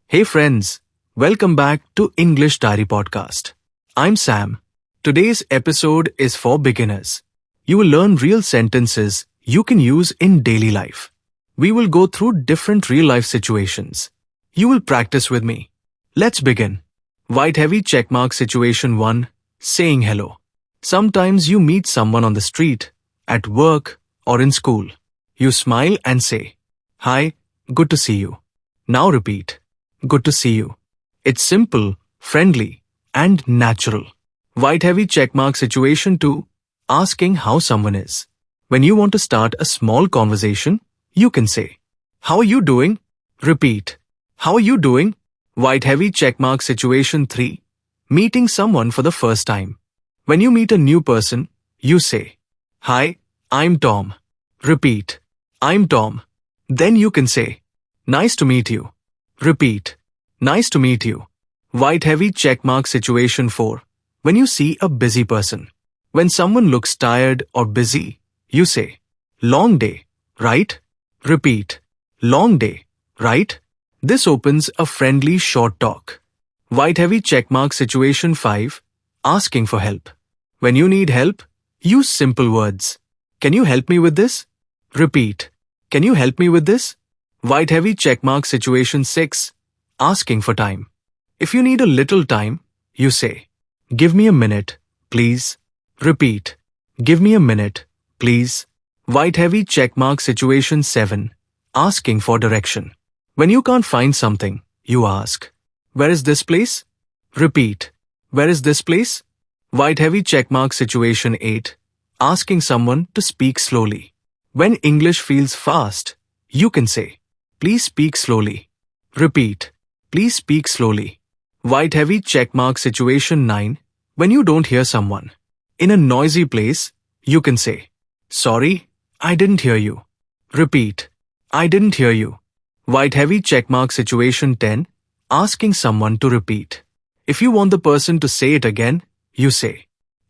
Hey friends, welcome back to English Diary Podcast. I'm Sam. Today's episode is for beginners. You will learn real sentences you can use in daily life. We will go through different real-life situations. You will practice with me. Let's begin. White heavy checkmark situation 1. Saying hello. Sometimes you meet someone on the street, at work, or in school. You smile and say, "Hi, good to see you." Now repeat. Good to see you. It's simple, friendly, and natural. White heavy checkmark situation 2. Asking how someone is. When you want to start a small conversation, you can say, "How are you doing?" Repeat. How are you doing? White heavy checkmark situation 3. Meeting someone for the first time. When you meet a new person, you say, "Hi, I'm Tom." Repeat. I'm Tom. Then you can say, "Nice to meet you." Repeat. Nice to meet you. White heavy checkmark situation 4. When you see a busy person. When someone looks tired or busy, you say, "Long day, right?" Repeat. Long day, right? This opens a friendly short talk. White heavy checkmark situation 5. Asking for help. When you need help, use simple words. Can you help me with this? Repeat. Can you help me with this? White heavy checkmark situation 6. Asking for time. If you need a little time, you say, "Give me a minute, please." Repeat. Give me a minute, please. White heavy checkmark situation 7. Asking for direction. When you can't find something, you ask, "Where is this place?" Repeat. Where is this place? White heavy checkmark situation 8. Asking someone to speak slowly. When English feels fast, you can say, "Please speak slowly." Repeat. Please speak slowly. White heavy checkmark situation 9. When you don't hear someone. In a noisy place, you can say, "Sorry, I didn't hear you." Repeat. I didn't hear you. White heavy checkmark situation 10. Asking someone to repeat. If you want the person to say it again, you say,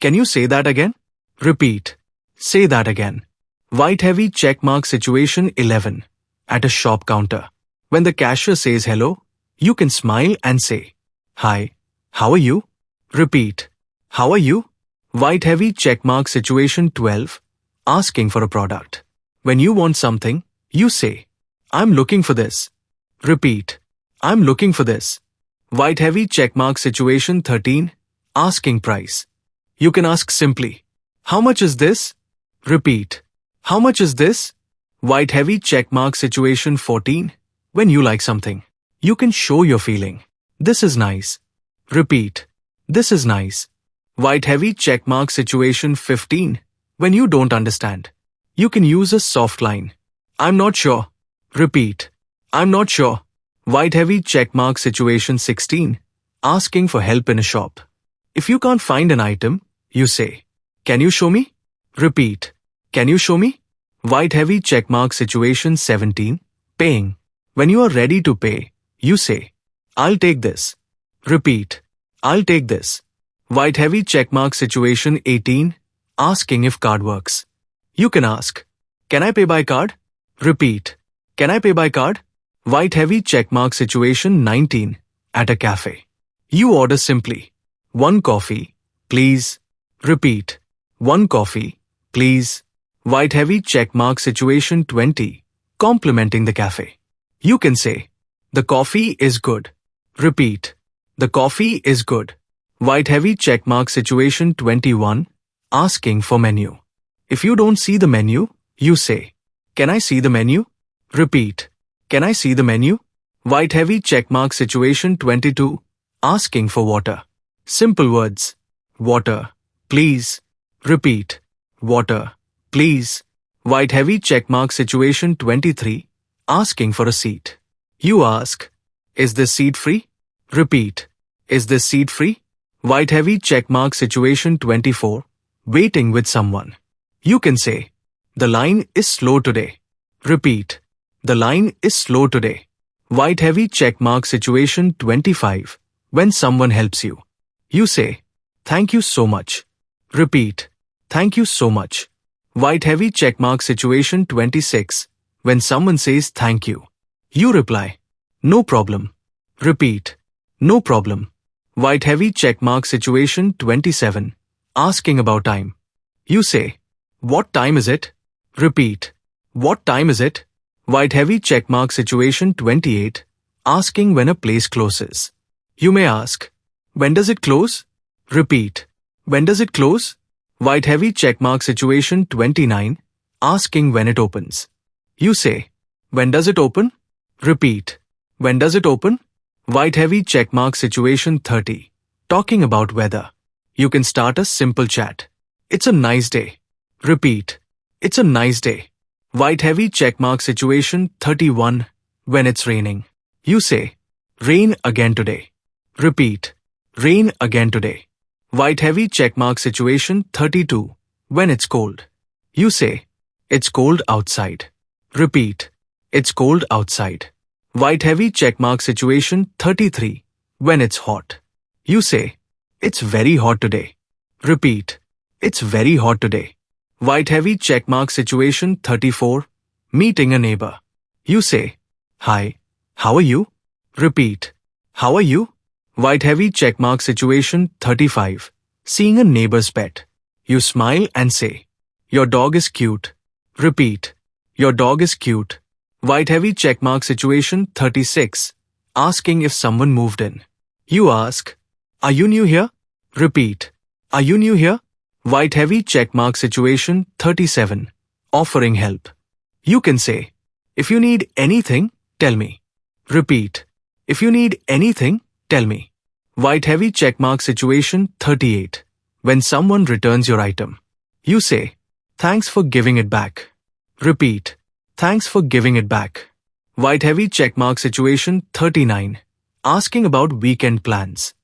"Can you say that again?" Repeat. Say that again. White heavy checkmark situation 11. At a shop counter. When the cashier says hello, you can smile and say, "Hi, how are you?" Repeat. How are you? White heavy checkmark situation 12. Asking for a product. When you want something, you say, "I'm looking for this." Repeat. I'm looking for this. White heavy checkmark situation 13. Asking price. You can ask simply, "How much is this?" Repeat. How much is this? White heavy checkmark situation 14. When you like something, you can show your feeling. This is nice. Repeat. This is nice. White heavy checkmark situation 15. When you don't understand, you can use a soft line. "I'm not sure." Repeat. I'm not sure. White heavy checkmark situation 16. Asking for help in a shop. If you can't find an item, you say, "Can you show me?" Repeat. Can you show me? White heavy checkmark situation 17. Paying. When you are ready to pay, you say, "I'll take this." Repeat. I'll take this. White heavy checkmark situation 18. Asking if card works. You can ask, "Can I pay by card?" Repeat. Can I pay by card? White heavy checkmark situation 19. At a cafe. You order simply, "One coffee, please." Repeat. "One coffee, please." White heavy checkmark situation 20. Complimenting the cafe. You can say, "The coffee is good." Repeat. The coffee is good. White heavy checkmark situation 21. Asking for menu. If you don't see the menu, you say, "Can I see the menu?" Repeat. Can I see the menu? White heavy checkmark situation 22. Asking for water. Simple words. Water, please. Repeat. Water, please. White heavy checkmark situation 23. Asking for a seat. You ask, "Is this seat free?" Repeat. Is this seat free? White heavy checkmark situation 24. Waiting with someone. You can say, "The line is slow today." Repeat. The line is slow today. White heavy checkmark situation 25. When someone helps you. You say, "Thank you so much." Repeat. Thank you so much. White heavy checkmark situation 26. When someone says thank you. You reply, "No problem." Repeat. No problem. White heavy check mark situation 27. Asking about time. You say, what time is it? Repeat. What time is it? White heavy check mark situation 28. Asking when a place closes. You may ask, when does it close? Repeat. When does it close? White heavy check mark situation 29. Asking when it opens. You say, when does it open? Repeat. When does it open? White heavy check mark situation 30. Talking about weather. You can start a simple chat. It's a nice day. Repeat. It's a nice day. White heavy check mark situation 31. When it's raining. You say, rain again today. Repeat. Rain again today. White heavy check mark situation 32. When it's cold. You say, it's cold outside. Repeat. It's cold outside. White heavy check mark situation 33. When it's hot. You say, it's very hot today. Repeat. It's very hot today. White heavy check mark situation 34. Meeting a neighbor. You say, hi, how are you? Repeat. How are you? White heavy check mark situation 35. Seeing a neighbor's pet. You smile and say, your dog is cute. Repeat. Your dog is cute. White heavy check mark situation 36. Asking if someone moved in. You ask, are you new here? Repeat. Are you new here? White heavy check mark situation 37. Offering help. You can say, if you need anything, tell me. Repeat. If you need anything, tell me. White heavy check mark situation 38. When someone returns your item. You say, thanks for giving it back. Repeat. Thanks for giving it back. White heavy check mark situation 39. Asking about weekend plans.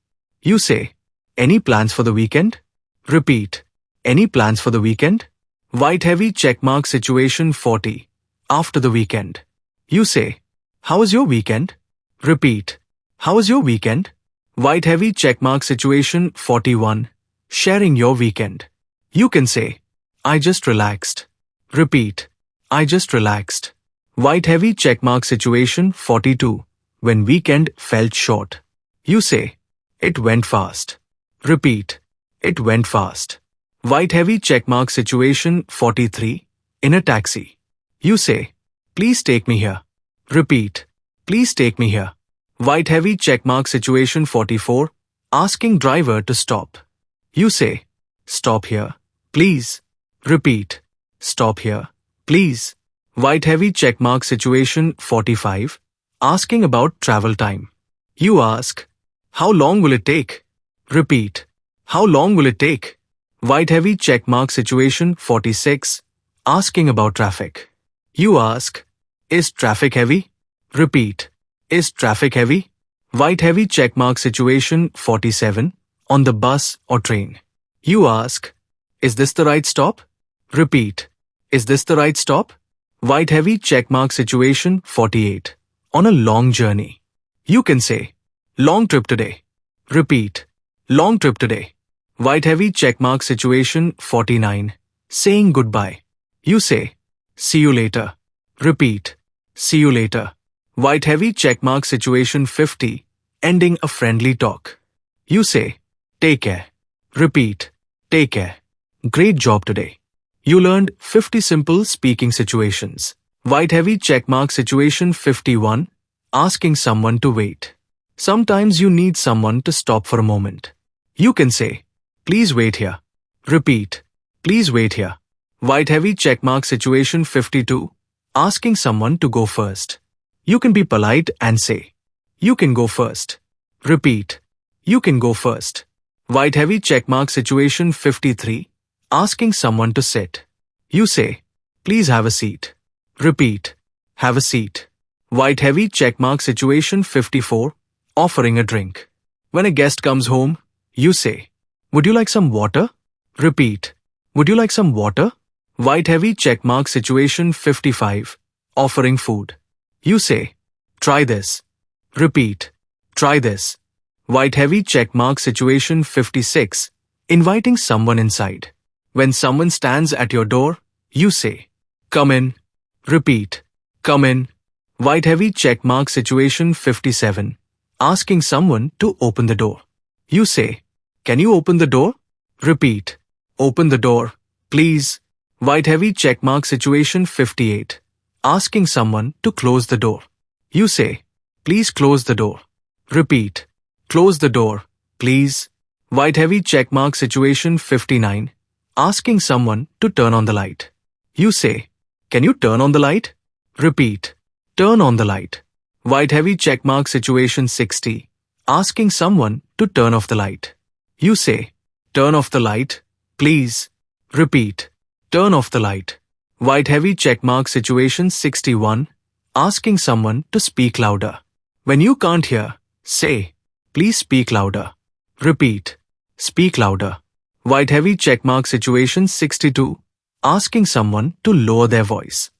You say, any plans for the weekend? Repeat. Any plans for the weekend? White heavy check mark situation 40. After the weekend. You say, how was your weekend? Repeat. How was your weekend? White heavy check mark situation 41. Sharing your weekend. You can say, I just relaxed. Repeat. I just relaxed. White heavy check mark situation 42. When weekend felt short. You say, it went fast. Repeat. It went fast. White heavy check mark situation 43. In a taxi. You say, please take me here. Repeat. Please take me here. White heavy check mark situation 44. Asking driver to stop. You say, stop here, please. Repeat. Stop here, please. White heavy check mark situation 45. Asking about travel time. You ask, how long will it take? Repeat. How long will it take? White heavy check mark situation 46. Asking about traffic. You ask, is traffic heavy? Repeat. Is traffic heavy? White heavy check mark situation 47. On the bus or train. You ask, is this the right stop? Repeat. Is this the right stop? White heavy check mark situation 48. On a long journey. You can say, long trip today. Repeat. Long trip today. White heavy check mark situation 49. Saying goodbye. You say, see you later. Repeat. See you later. White heavy check mark situation 50. Ending a friendly talk. You say, take care. Repeat. Take care. Great job today. You learned 50 simple speaking situations. White heavy check mark situation 51. Asking someone to wait. Sometimes you need someone to stop for a moment. You can say, please wait here. Repeat. Please wait here. White heavy check mark situation 52. Asking someone to go first. You can be polite and say, you can go first. Repeat. You can go first. White heavy check mark situation 53. Asking someone to sit. You say, please have a seat. Repeat. Have a seat. White heavy check mark situation 54. Offering a drink. When a guest comes home, you say, would you like some water? Repeat. Would you like some water? White heavy check mark situation 55. Offering food. You say, try this. Repeat. Try this. White heavy check mark situation 56. Inviting someone inside. When someone stands at your door, you say, come in. Repeat. Come in. White heavy check mark situation 57. asking someone to open the door. You say, "Can you open the door?" Repeat, "Open the door, please." White heavy checkmark situation 58. Asking someone to close the door. You say, "Please close the door." Repeat, "Close the door, please." White heavy checkmark situation 59. Asking someone to turn on the light. You say, "Can you turn on the light?" Repeat, "Turn on the light." White heavy checkmark situation 60. Asking someone to turn off the light. You say, "Turn off the light, please." Repeat, "Turn off the light." White heavy checkmark situation 61. Asking someone to speak louder. When you can't hear, say, "Please speak louder." Repeat, "Speak louder." White heavy checkmark situation 62. Asking someone to lower their voice.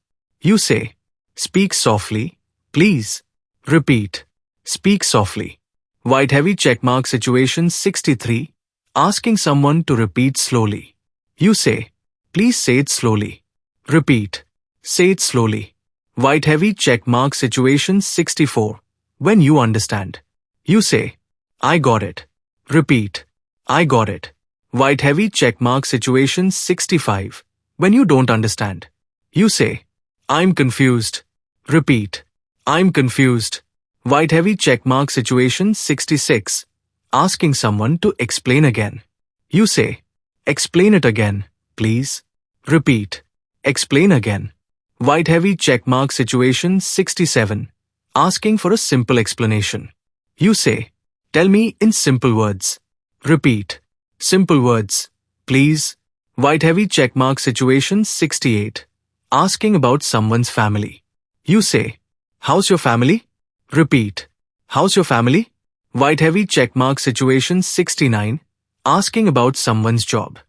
You say, "Speak softly, please." Repeat, "Speak softly." White heavy checkmark situation 63. Asking someone to repeat slowly. You say, "Please say it slowly." Repeat, "Say it slowly." White heavy checkmark situation 64. When you understand. You say, "I got it." Repeat, "I got it." White heavy checkmark situation 65. When you don't understand. You say, "I'm confused." Repeat, "I'm confused." White heavy checkmark situation 66. Asking someone to explain again. You say, "Explain it again, please." Repeat, "Explain again." White heavy checkmark situation 67. Asking for a simple explanation. You say, "Tell me in simple words." Repeat, "Simple words, please." White heavy checkmark situation 68. Asking about someone's family. You say, "How's your family?" Repeat, "How's your family?" White heavy checkmark situation 69. Asking about someone's job.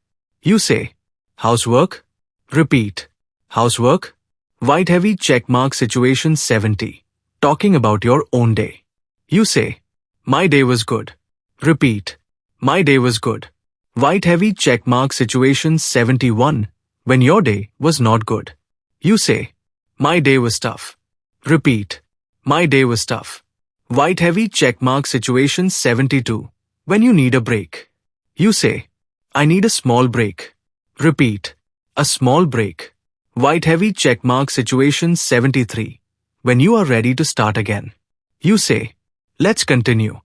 You say, "How's work?" Repeat, "How's work?" White heavy checkmark situation 70. Talking about your own day. You say, "My day was good." Repeat, "My day was good." White heavy checkmark situation 71. When your day was not good. You say, "My day was tough." Repeat, "My day was tough." White heavy checkmark situation 72. When you need a break. You say, "I need a small break." Repeat, "A small break." White heavy checkmark situation 73. When you are ready to start again. You say, "Let's continue."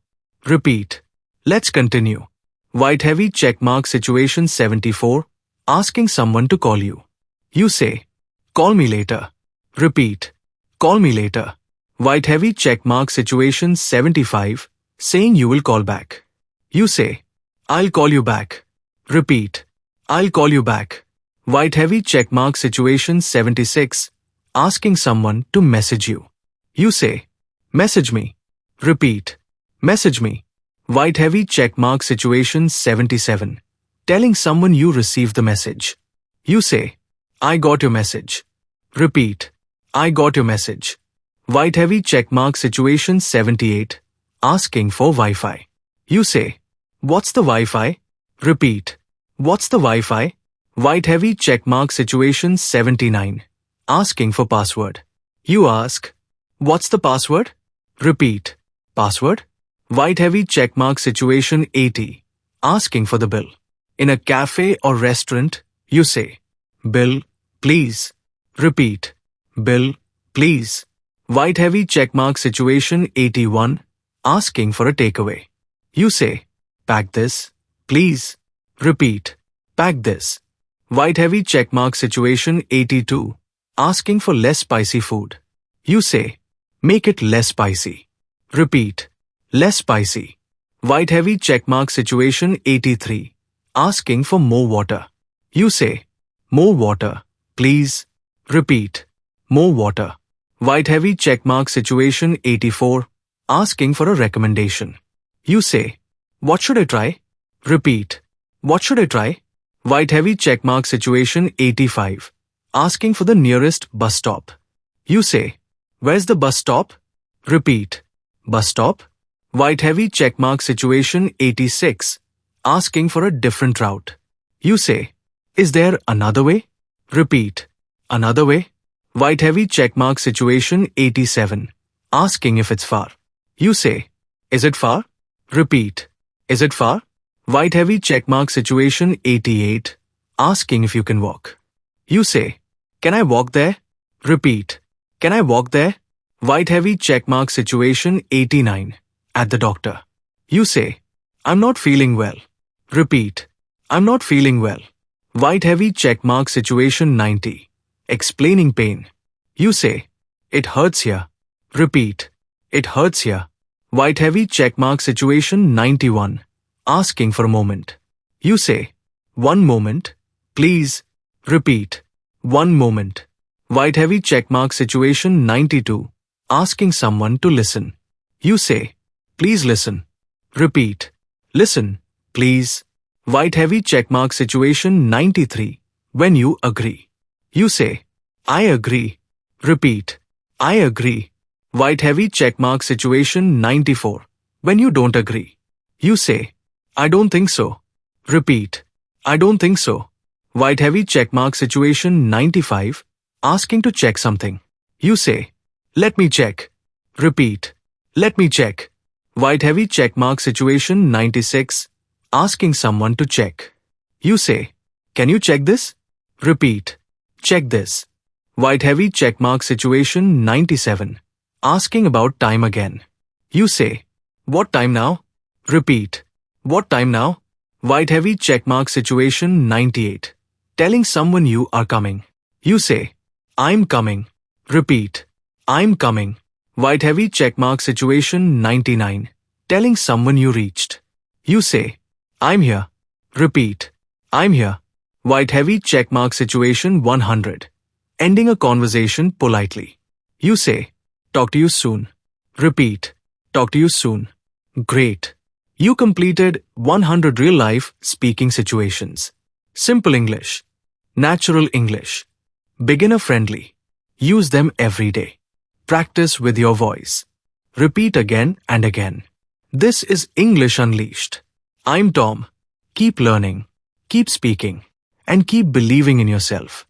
Repeat, "Let's continue." White heavy checkmark situation 74. Asking someone to call you. You say, "Call me later." Repeat, "Call me later." White heavy checkmark situation 75. Saying you will call back. You say, "I'll call you back." Repeat, "I'll call you back." White heavy checkmark situation 76. Asking someone to message you. You say, "Message me." Repeat, "Message me." White heavy checkmark situation 77. Telling someone you received the message. You say, "I got your message." Repeat, "I got your message." White heavy checkmark situation 78. Asking for Wi-Fi. You say, "What's the Wi-Fi?" Repeat, "What's the Wi-Fi?" White heavy checkmark situation 79. Asking for password. You ask, "What's the password?" Repeat, "Password?" White heavy checkmark situation 80. Asking for the bill. In a cafe or restaurant, you say, "Bill, please." Repeat, "Bill, please." White heavy checkmark situation 81. Asking for a takeaway. You say, "Pack this, please." Repeat, "Pack this." White heavy checkmark situation 82. Asking for less spicy food. You say, "Make it less spicy." Repeat, "Less spicy." White heavy checkmark situation 83. Asking for more water. You say, "More water, please." Repeat, "More water." White heavy checkmark situation 84. Asking for a recommendation. You say, "What should I try?" Repeat, "What should I try?" White heavy checkmark situation 85. Asking for the nearest bus stop. You say, "Where's the bus stop?" Repeat, "Bus stop?" White heavy checkmark situation 86. Asking for a different route. You say, "Is there another way?" Repeat, "Another way?" White heavy checkmark situation 87. Asking if it's far. You say, Is it far? Repeat. Is it far? White heavy checkmark situation 88. Asking if you can walk. You say, can I walk there? Repeat. Can I walk there? White heavy checkmark situation 89. At the doctor. You say, I'm not feeling well. Repeat. I'm not feeling well. White heavy checkmark situation 90. Explaining pain. You say, it hurts here. Repeat. It hurts here. White heavy checkmark situation 91. Asking for a moment. You say, one moment, please. Repeat. One moment. White heavy checkmark situation 92. Asking someone to listen. You say, please listen. Repeat. Listen, please. White heavy checkmark situation 93. When you agree. You say, I agree. Repeat. I agree. White heavy checkmark situation 94. When you don't agree. You say, I don't think so. Repeat. I don't think so. White heavy checkmark situation 95. Asking to check something. You say, let me check. Repeat. Let me check. White heavy checkmark situation 96. Asking someone to check. You say, can you check this? Repeat. Check this. White heavy checkmark situation 97. Asking about time again. You say, what time now? Repeat. What time now? White heavy checkmark situation 98. Telling someone you are coming. You say, I'm coming. Repeat. I'm coming. White heavy checkmark situation 99. Telling someone you reached. You say, I'm here. Repeat. I'm here. White heavy checkmark situation 100. Ending a conversation politely. You say, talk to you soon. Repeat. Talk to you soon. Great. You completed 100 real-life speaking situations. Simple English. Natural English. Beginner-friendly. Use them every day. Practice with your voice. Repeat again and again. This is English Unleashed. I'm Tom. Keep learning, keep speaking, and keep believing in yourself.